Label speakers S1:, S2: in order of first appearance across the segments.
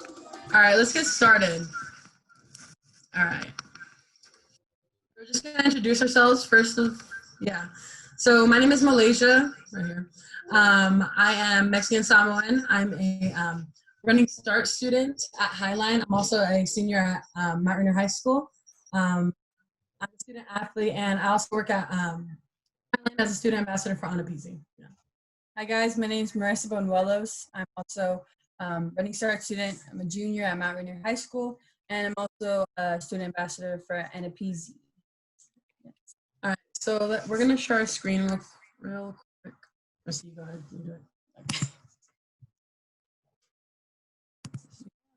S1: All right, let's get started. All right. We're just going to introduce ourselves first. Yeah. So my name is Malaysia, right here. I am Mexican Samoan. I'm a Running Start student at Highline. I'm also a senior at Mount Rainier High School. I'm a student athlete, and I also work at Highline as a student ambassador for AANAPISI. Yeah.
S2: Hi guys, my name is Marissa Bonuelos. I'm also Running Start student. I'm a junior at Mount Rainier High School, and I'm also a student ambassador for AANAPISI.
S1: Yes. All right, so we're gonna share our screen real quick. Let's see, go ahead and do it.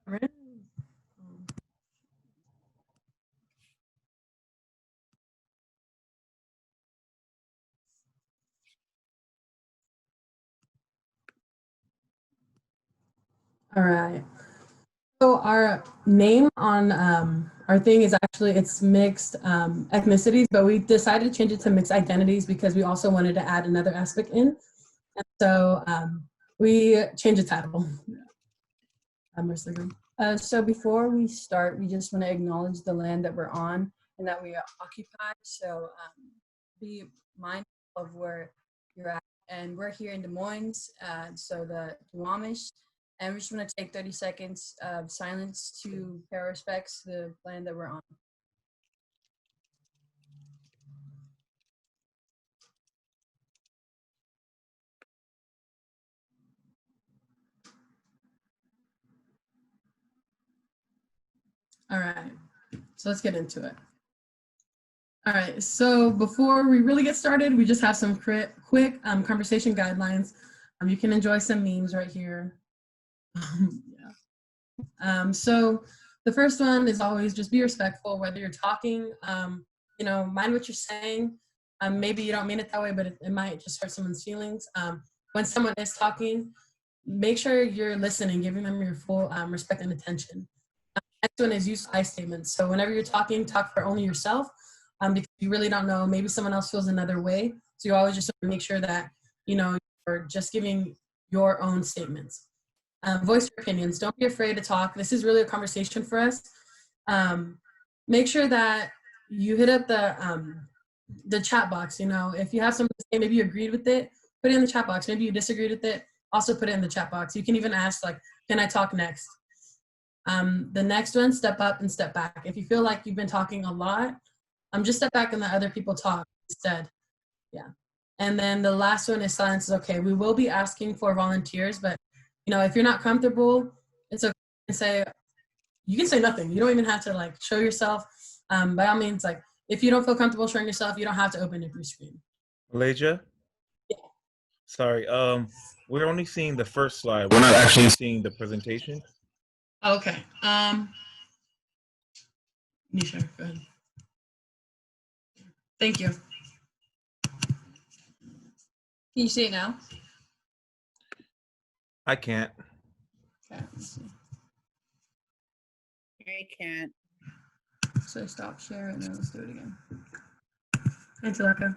S1: All right. All right. So our name on our thing is actually, it's mixed ethnicities, but we decided to change it to mixed identities because we also wanted to add another aspect in. And so we changed the title.
S2: So before we start, we just want to acknowledge the land that we're on and that we occupy. So be mindful of where you're at. And we're here in Des Moines, so the Duwamish. And we just want to take 30 seconds of silence to pay our respects to the land that we're on.
S1: All right, so let's get into it. All right, so before we really get started, we just have some quick conversation guidelines. You can enjoy some memes right here. Yeah. So the first one is always just be respectful, whether you're talking, mind what you're saying. Maybe you don't mean it that way, but it might just hurt someone's feelings. When someone is talking, make sure you're listening, giving them your full respect and attention. Next one is use I statements. So whenever you're talking, talk for only yourself, because you really don't know, maybe someone else feels another way. So you always just make sure that, you're just giving your own statements. Voice your opinions. Don't be afraid to talk. This is really a conversation for us. Make sure that you hit up the chat box. If you have something to say, maybe you agreed with it, put it in the chat box. Maybe you disagreed with it, also put it in the chat box. You can even ask, like, can I talk next? The next one, step up and step back. If you feel like you've been talking a lot, just step back and let other people talk instead. Yeah. And then the last one is silence is okay. We will be asking for volunteers, but if you're not comfortable, it's okay to say, you can say nothing. You don't even have to like show yourself. By all means, like if you don't feel comfortable showing yourself, you don't have to open up your screen.
S3: Malaysia? Yeah. Sorry, we're only seeing the first slide. We're not actually seeing the presentation.
S1: Okay. Nisha, go ahead. Thank you.
S2: Can you see it now?
S3: I can't.
S1: Okay, let's see.
S4: I can't.
S1: So stop sharing and then let's do it again. Angelica.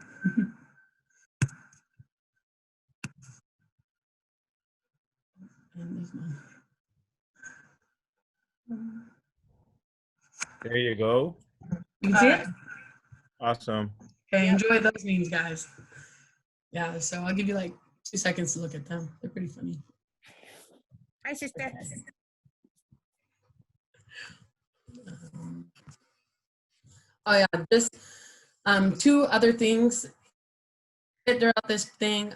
S3: There you go.
S1: You can see it?
S3: Awesome.
S1: Okay, enjoy those memes, guys. Yeah, so I'll give you like 2 seconds to look at them. They're pretty funny.
S4: Hi, sister.
S1: Oh yeah, just 2 other things throughout this thing.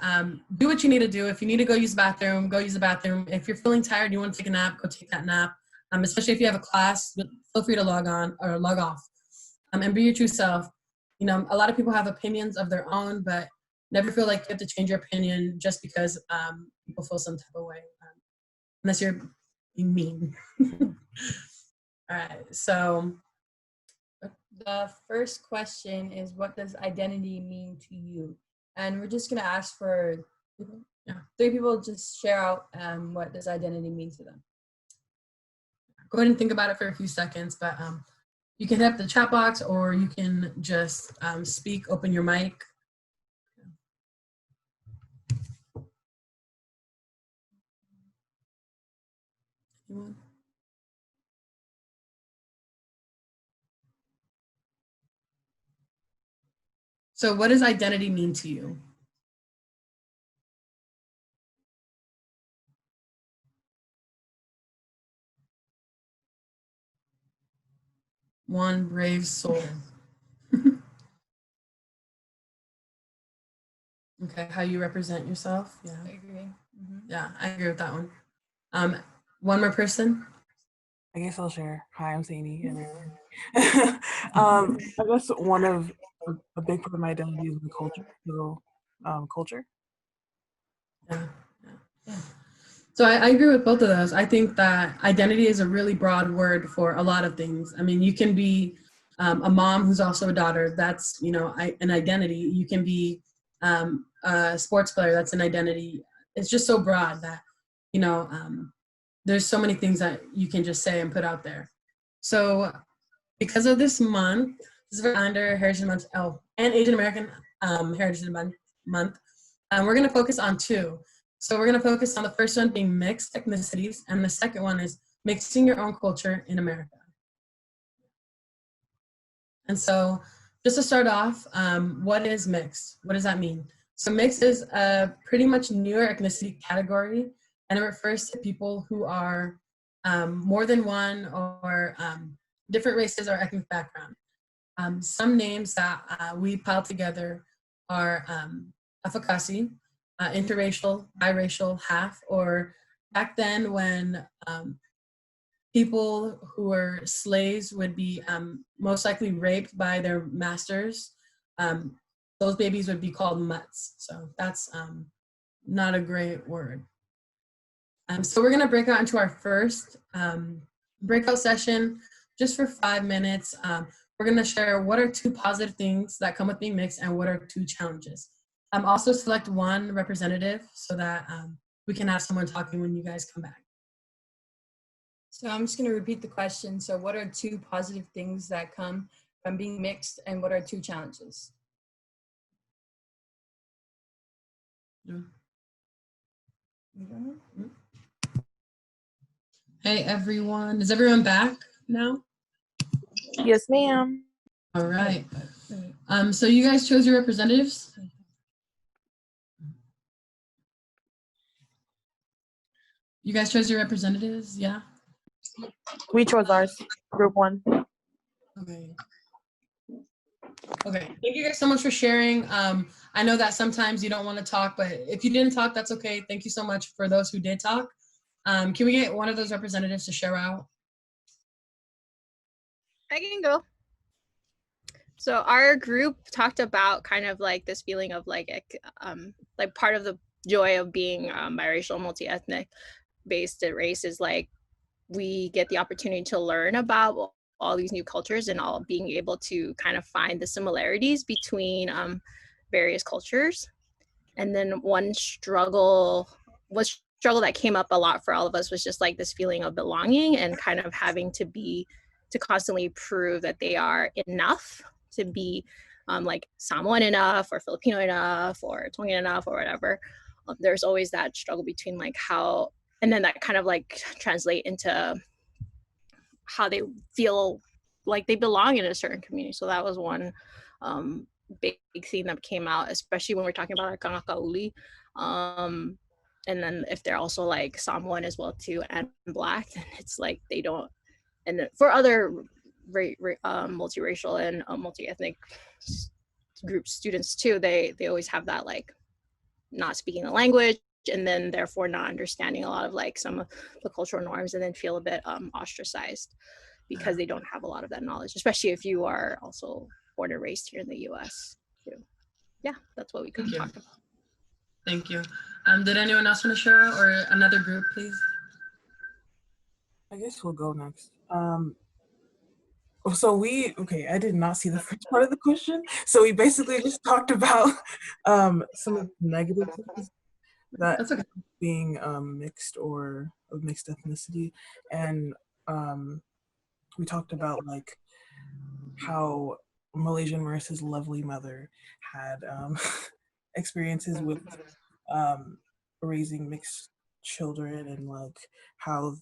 S1: Do what you need to do. If you need to go use the bathroom, go use the bathroom. If you're feeling tired, you want to take a nap, go take that nap. Especially if you have a class, feel free to log on or log off. And be your true self. A lot of people have opinions of their own, but never feel like you have to change your opinion just because people feel some type of way, unless you're being mean. All right, so
S2: the first question is, what does identity mean to you? And we're just going to ask for 3 people just share out what does identity mean to them.
S1: Go ahead and think about it for a few seconds, but you can hit the chat box or you can just speak, open your mic. Anyone? So what does identity mean to you? One brave soul. Okay, how you represent yourself? Yeah.
S2: I agree.
S1: Yeah, I agree with that one. One more person.
S5: I guess I'll share. Hi, I'm Saini. I guess one of a big part of my identity is the culture. So, culture.
S1: Yeah. So I agree with both of those. I think that identity is a really broad word for a lot of things. I mean, you can be a mom who's also a daughter. That's, you know, an identity. You can be a sports player. That's an identity. It's just so broad that, you know, there's so many things that you can just say and put out there. So because of this month, this is under Heritage Month, and Asian American Heritage Month, we're going to focus on two. So we're going to focus on the first one being mixed ethnicities, and the second one is mixing your own culture in America. And so just to start off, what is mixed? What does that mean? So mixed is a pretty much newer ethnicity category, and it refers to people who are more than one or different races or ethnic background. Some names that we piled together are Afakasi, interracial, biracial, half, or back then when people who were slaves would be most likely raped by their masters, those babies would be called mutts. So that's not a great word. So we're gonna break out into our first breakout session just for 5 minutes. We're gonna share what are two positive things that come with being mixed and what are two challenges. Also select one representative so that we can have someone talking when you guys come back.
S2: So I'm just going to repeat the question. So what are two positive things that come from being mixed, and what are two challenges?
S1: Yeah. Hey everyone, is everyone back now?
S5: Yes, ma'am.
S1: All right. So you guys chose your representatives? You guys chose your representatives, yeah?
S5: We chose ours. Group 1.
S1: Okay. Okay, thank you guys so much for sharing. I know that sometimes you don't want to talk, but if you didn't talk, that's okay. Thank you so much for those who did talk. Can we get one of those representatives to share out?
S6: I can go. So our group talked about kind of like this feeling of like part of the joy of being biracial, multi-ethnic based race is like we get the opportunity to learn about all these new cultures and all being able to kind of find the similarities between various cultures. And then one struggle that came up a lot for all of us was just like this feeling of belonging and kind of having to constantly prove that they are enough to be like Samoan enough or Filipino enough or Tongan enough or whatever. There's always that struggle between like how, and then that kind of like translate into how they feel like they belong in a certain community. So that was one big theme that came out, especially when we're talking about our kangakauli. And then if they're also like Samoan as well too and Black, then it's like they don't. And for other multiracial and multi-ethnic group students too, they always have that like not speaking the language and then therefore not understanding a lot of like some of the cultural norms and then feel a bit ostracized because they don't have a lot of that knowledge, especially if you are also born and raised here in the US too. Yeah, that's what we could talk about.
S1: Thank you. Did anyone else want to share out, or another group, please?
S5: I guess we'll go next. So I did not see the first part of the question. So we basically just talked about some of the negative things that
S1: That's okay.
S5: being mixed or of mixed ethnicity. And we talked about like how Malaysian Marissa's lovely mother had experiences with raising mixed children, and like how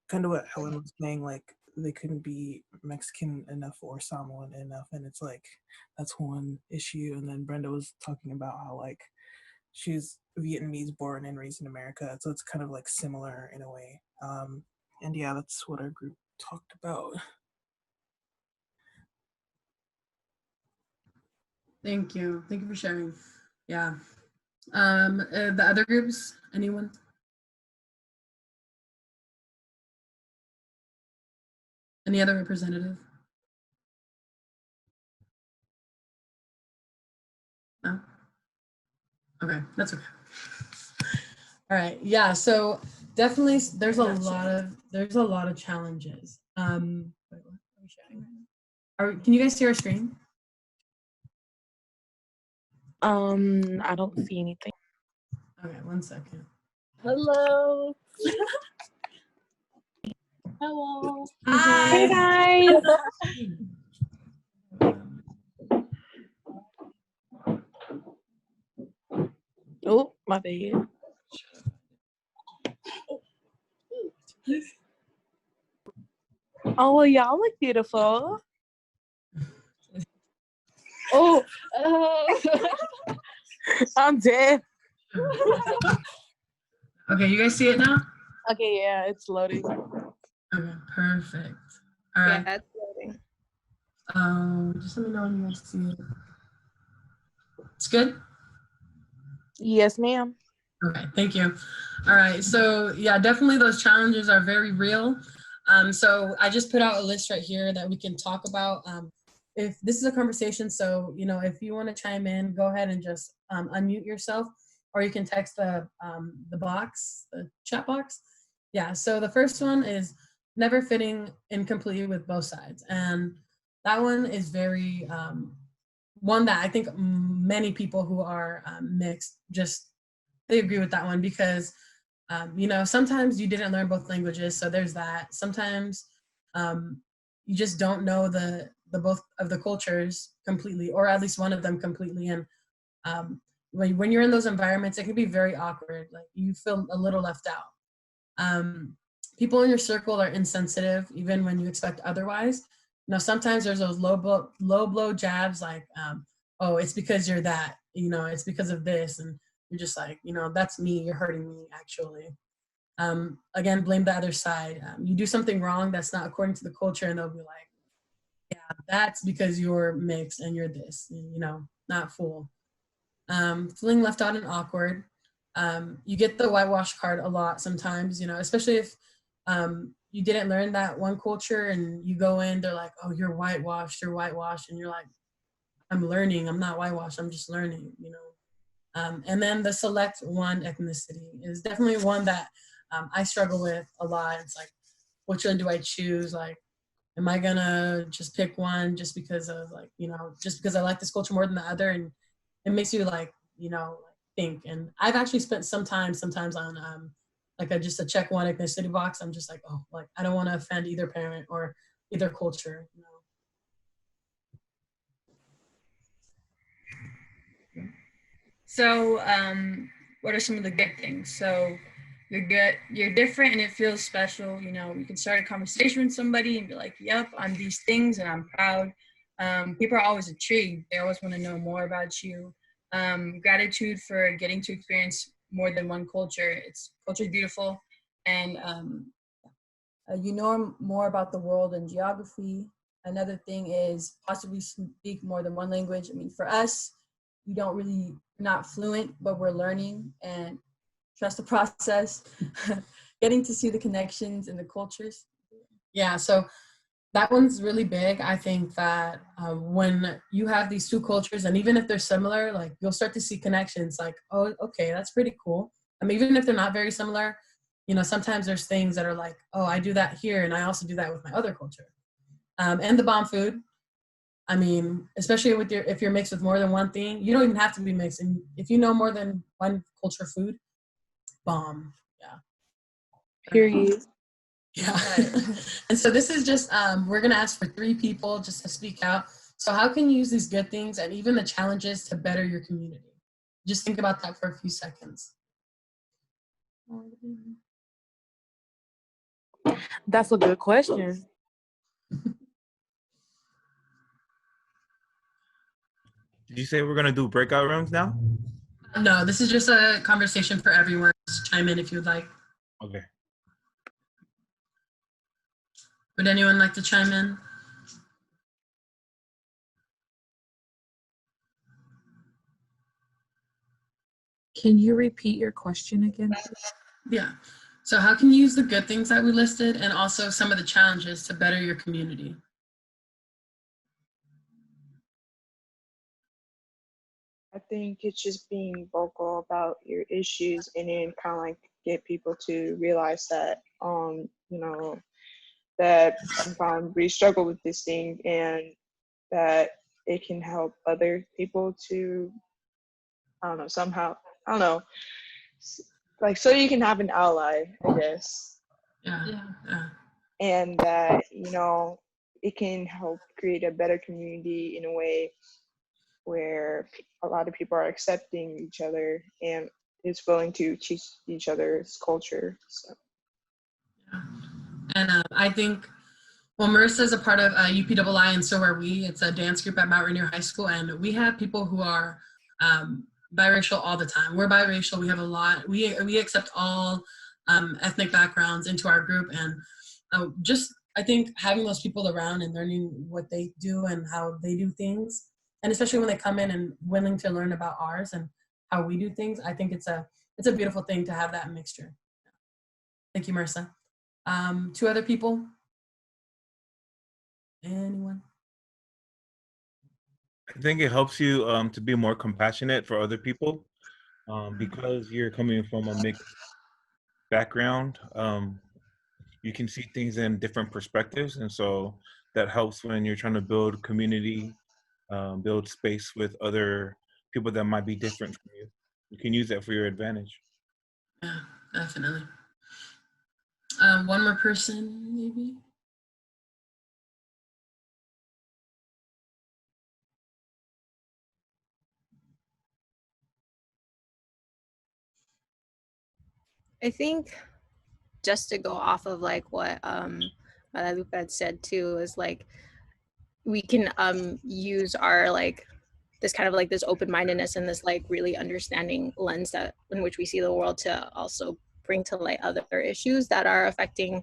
S5: kind of what Helen was saying, like they couldn't be Mexican enough or Samoan enough, and it's like that's one issue. And then Brenda was talking about how like she's Vietnamese born and raised in America, so it's kind of like similar in a way. And yeah, that's what our group talked about.
S1: Thank you. Thank you for sharing. Yeah. The other groups, anyone? Any other representative? No? Okay, that's okay. All right. Yeah, so definitely there's a lot of challenges. Wait, what are we sharing right now? Can you guys see our screen?
S7: I don't see anything.
S1: Okay, 1 second.
S7: Hello.
S4: Hello.
S7: Hey guys. Oh, my bad. Oh, well, y'all look beautiful. Oh, I'm dead.
S1: Okay, you guys see it now?
S7: Okay, yeah, it's loading.
S1: Okay, perfect. All right.
S6: Yeah, it's loading.
S1: Just let me know when you guys see it. It's good?
S7: Yes, ma'am.
S1: Okay, thank you. All right, so yeah, definitely those challenges are very real. So I just put out a list right here that we can talk about. If this is a conversation, so you know, if you want to chime in, go ahead and just unmute yourself, or you can text the box, the chat box. Yeah. So the first one is never fitting in completely with both sides, and that one is very one that I think many people who are mixed just they agree with that one because you know, sometimes you didn't learn both languages, so there's that. Sometimes you just don't know the both of the cultures completely, or at least one of them completely. And when you're in those environments, it can be very awkward. Like you feel a little left out. People in your circle are insensitive, even when you expect otherwise. You know, sometimes there's those low blow jabs, like, oh, it's because you're that. You know, it's because of this, and you're just like, you know, that's me. You're hurting me, actually. Again, blame the other side. You do something wrong that's not according to the culture, and they'll be like, yeah, that's because you're mixed and you're this, you know, not fool. Feeling left out and awkward. You get the whitewash card a lot sometimes, you know, especially if you didn't learn that one culture and you go in, they're like, oh, you're whitewashed, and you're like, I'm learning, I'm not whitewashed, I'm just learning, you know. And then the select one ethnicity is definitely one that I struggle with a lot. It's like, which one do I choose? Like, am I gonna just pick one just because of like, you know, just because I like this culture more than the other? And it makes you like, you know, think. And I've actually spent some time sometimes on like just a check one ethnicity box. I'm just like, oh, like I don't want to offend either parent or either culture, you know.
S2: So, what are some of the good things? So, you're good, you're different, and it feels special. You know, you can start a conversation with somebody and be like, "Yep, I'm these things, and I'm proud." People are always intrigued; they always want to know more about you. Gratitude for getting to experience more than one culture. Culture is beautiful, and you know more about the world and geography. Another thing is possibly speak more than one language. I mean, for us, we don't really not fluent, but we're learning and trust the process. Getting to see the connections and the cultures.
S1: Yeah, so that one's really big. I think that when you have these two cultures, and even if they're similar, like you'll start to see connections. Like, oh, okay, that's pretty cool. I mean, even if they're not very similar, you know, sometimes there's things that are like, oh, I do that here, and I also do that with my other culture. And the bomb food. I mean, especially with if you're mixed with more than one thing, you don't even have to be mixed. And if you know more than one culture food, bomb. Yeah.
S7: Period.
S1: Yeah. And so this is just, we're going to ask for 3 people just to speak out. So how can you use these good things and even the challenges to better your community? Just think about that for a few seconds.
S7: That's a good question.
S3: Did you say we're gonna do breakout rooms now?
S1: No, this is just a conversation for everyone. Just chime in if you'd like.
S3: Okay.
S1: Would anyone like to chime in?
S8: Can you repeat your question again?
S1: Yeah. So how can you use the good things that we listed and also some of the challenges to better your community?
S9: I think it's just being vocal about your issues and then kind of like get people to realize that, you know, that we struggle with this thing and that it can help other people to, I don't know, somehow, I don't know, like so you can have an ally, I guess.
S1: Yeah.
S9: And that, you know, it can help create a better community in a way where a lot of people are accepting each other and is willing to teach each other's culture. So.
S1: Yeah. And I think, well, Marissa's a part of UPII, and so are we. It's a dance group at Mount Rainier High School, and we have people who are biracial all the time. We're biracial. We have a lot. We accept all ethnic backgrounds into our group, and just I think having those people around and learning what they do and how they do things, and especially when they come in and willing to learn about ours and how we do things, I think it's a beautiful thing to have that mixture. Thank you, Marissa. 2 other people. Anyone?
S3: I think it helps you to be more compassionate for other people because you're coming from a mixed background. You can see things in different perspectives, and so that helps when you're trying to build community, build space with other people that might be different from you. You can use that for your advantage.
S1: Yeah, definitely. One more person, maybe.
S6: I think just to go off of like what Lupe had said too is like we can use our like this kind of like this open-mindedness and this like really understanding lens that in which we see the world to also bring to light other issues that are affecting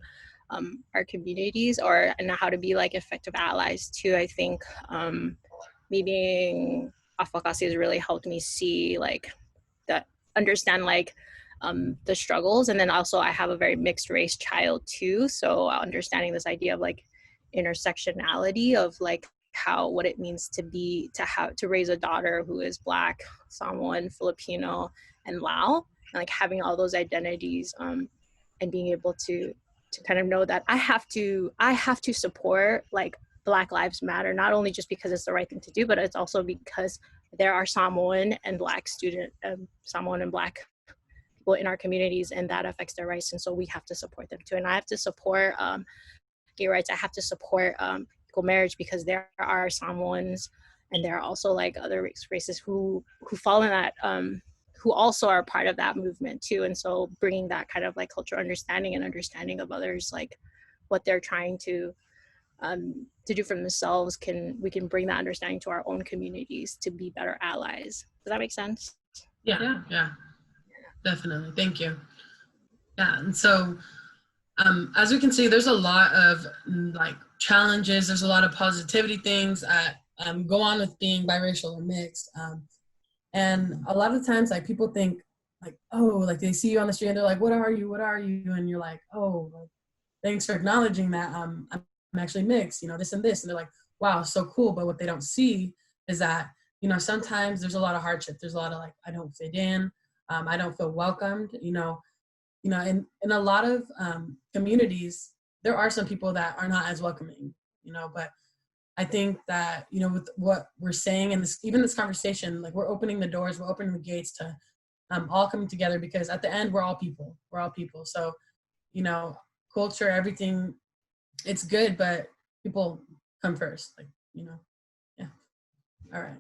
S6: our communities or and how to be like effective allies too. I think me being advocacy has really helped me see like that understand like the struggles, and then also I have a very mixed race child too, so understanding this idea of like intersectionality of like how what it means to be to raise a daughter who is Black, Samoan, Filipino, and Lao, and like having all those identities and being able to kind of know that I have to support like Black Lives Matter, not only just because it's the right thing to do, but it's also because there are Samoan and Black Samoan and Black people in our communities, and that affects their rights, and so we have to support them too. And I have to support gay rights. I have to support equal marriage because there are Samoans and there are also like other races who fall in that who also are part of that movement too. And so bringing that kind of like cultural understanding and understanding of others, like what they're trying to do for themselves, we can bring that understanding to our own communities to be better allies. Does that make sense?
S1: Yeah, definitely. Thank you. Yeah, and so as we can see, there's a lot of like challenges. There's a lot of positivity things that go on with being biracial or mixed. And a lot of times, like people think like, oh, like they see you on the street and they're like, what are you? What are you? And you're like, oh, like, thanks for acknowledging that I'm actually mixed, you know, this and this. And they're like, wow, so cool. But what they don't see is that, you know, sometimes there's a lot of hardship. There's a lot of like, I don't fit in. I don't feel welcomed, you know, in a lot of communities, there are some people that are not as welcoming, you know, but I think that, you know, with what we're saying and even this conversation, like we're opening the doors, we're opening the gates to all coming together, because at the end, we're all people. So, you know, culture, everything, it's good, but people come first, like, you know, yeah. All right.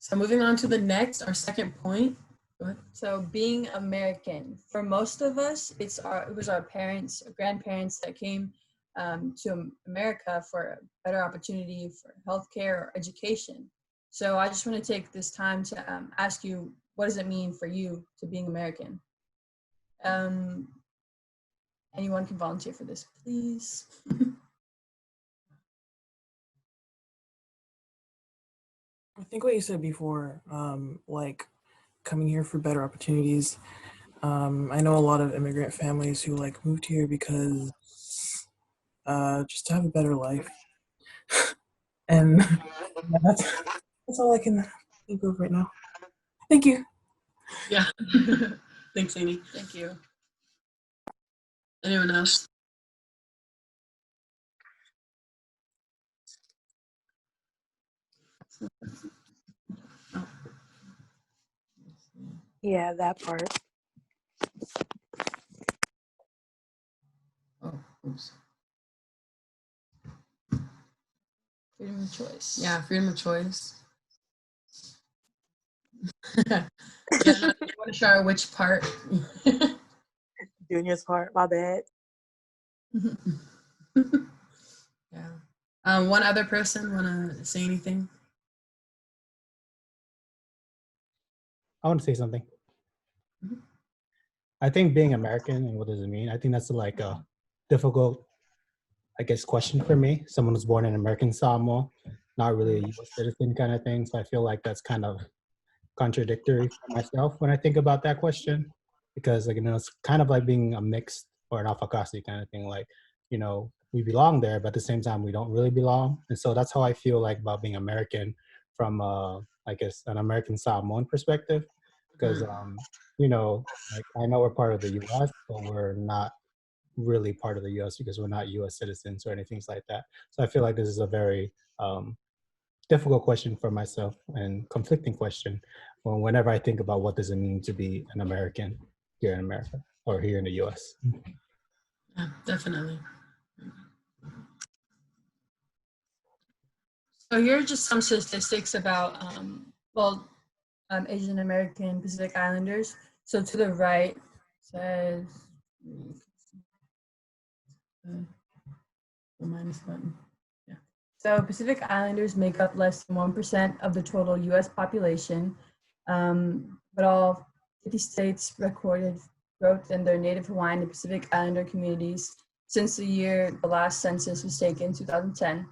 S1: So moving on to the next, our second point. Go ahead.
S2: So being American, for most of us, it was our parents, grandparents that came to America for a better opportunity for healthcare or education. So I just want to take this time to ask you, what does it mean for you to being American? Anyone can volunteer for this, please.
S5: I think what you said before, like coming here for better opportunities. I know a lot of immigrant families who like moved here because just to have a better life. And yeah, that's all I can think of right now. Thank you.
S1: Yeah. Thanks, Amy.
S2: Thank you.
S1: Anyone else?
S7: Yeah, that part.
S1: Oh, oops.
S2: Freedom of choice.
S1: Yeah, freedom of choice. Yeah, no, you want to share which part?
S7: Junior's part, my bad.
S1: Yeah. One other person want to say anything?
S10: I want to say something. I think being American and what does it mean? I think that's like a difficult, I guess, question for me. Someone who's born in American Samoa, not really a U.S. citizen kind of thing. So I feel like that's kind of contradictory for myself when I think about that question, because like, you know, it's kind of like being a mixed or an alpha kind of thing. Like, you know, we belong there, but at the same time we don't really belong. And so that's how I feel like about being American from I guess an American Samoan perspective, because you know, like I know we're part of the US, but we're not really part of the US because we're not US citizens or anything like that. So I feel like this is a very difficult question for myself and conflicting question whenever I think about what does it mean to be an American here in America or here in the US.
S1: Yeah, definitely. So here are just some statistics about,
S2: Asian American Pacific Islanders. So to the right says, the minus button. Yeah. So Pacific Islanders make up less than 1% of the total US population, but all 50 states recorded growth in their Native Hawaiian and Pacific Islander communities since the last census was taken in 2010.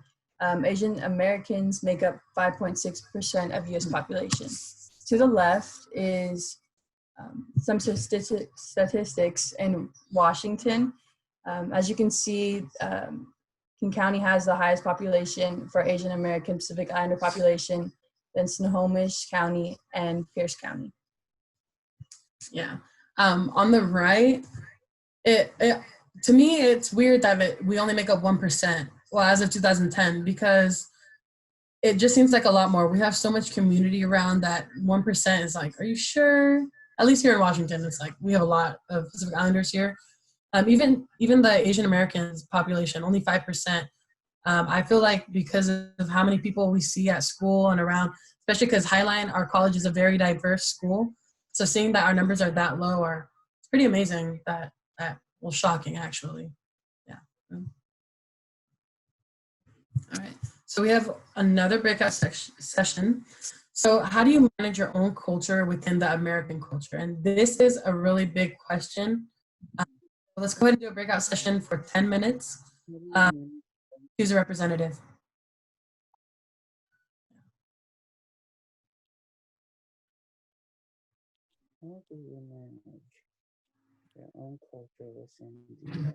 S2: Asian Americans make up 5.6% of US population. To the left is some statistics in Washington. As you can see, King County has the highest population for Asian American Pacific Islander population, then Snohomish County and Pierce County.
S1: Yeah. On the right, it to me, it's weird that we only make up 1%, well, as of 2010, because it just seems like a lot more. We have so much community around that 1% is like, are you sure? At least here in Washington, it's like we have a lot of Pacific Islanders here. Even the Asian Americans population, only 5%. I feel like because of how many people we see at school and around, especially because Highline, our college is a very diverse school. So seeing that our numbers are that low it's pretty amazing well, shocking actually. Yeah. All right. So we have another breakout session. So how do you manage your own culture within the American culture? And this is a really big question. Let's go ahead and do a breakout session for 10 minutes. Choose a representative.
S11: How do you manage your own culture within the